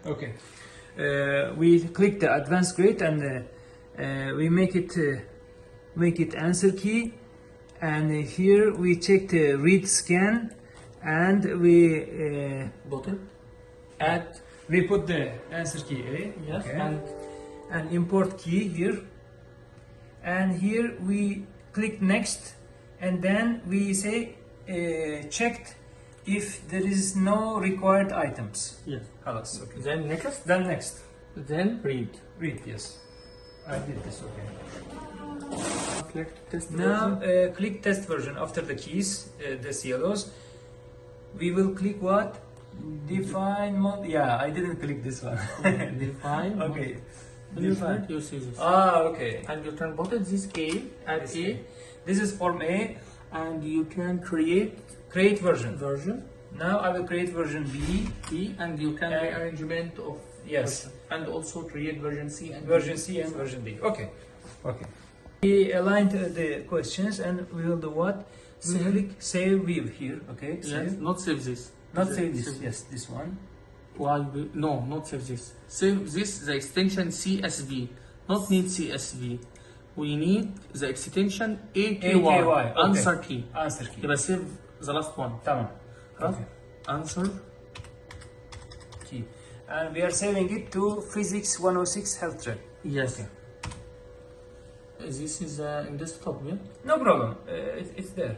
Okay. We click the advanced grade and we make it answer key, and here we check the read scan, and we Button. we put the answer key, eh? Yes. Okay. And import key here, and here we click next, and then we say checked if there is no required items. Yes. Halas, okay. Then next. Then next. Then read. Read, yes. I did this, okay. Select test Now version. click test version after the keys, the yellows. We will click what? Define mode. Yeah, I didn't click this one. Define. Okay. When you Define. select, you see this. Ah, okay. And you can put this A at This A, This is form A. and you can create Create version. version Now I will create version B. B, and you can rearrangement of Yes. version. And also create version C and Version C and version D. Okay. Okay. We aligned the questions, and we will do what? Click save view here. Okay. Yes. Save. Not save this. Not save this. Yes, this one. Why? No, not save this. Save this the extension CSV. Not need CSV. We need the extension AKY. Okay. Answer key. Answer key. يبقى save the last one. Tamam. خلاص؟ Okay. Answer Key. And we are saving it to physics 106 health track. yes. Okay. This is in desktop, yeah? No problem. It's there.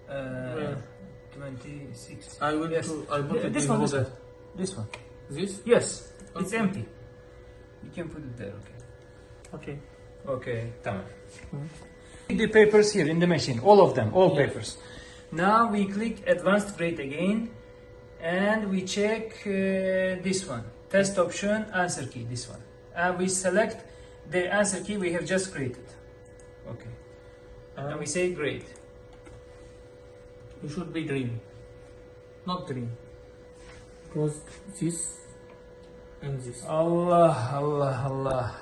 Where? 26. I will Yes. I put it This in one. folder. This one. This? Yes. It's Okay. empty. You can put it there. Okay. Okay. Okay. Tamam. The papers here in the machine. All of them. All Yeah. papers. Now we click advanced grade again, and we check this one. Test option, answer key. This one. And we select the answer key we have just created. Okay. And we say grade. You should be green, not green, because this and this. Allah, Allah, Allah.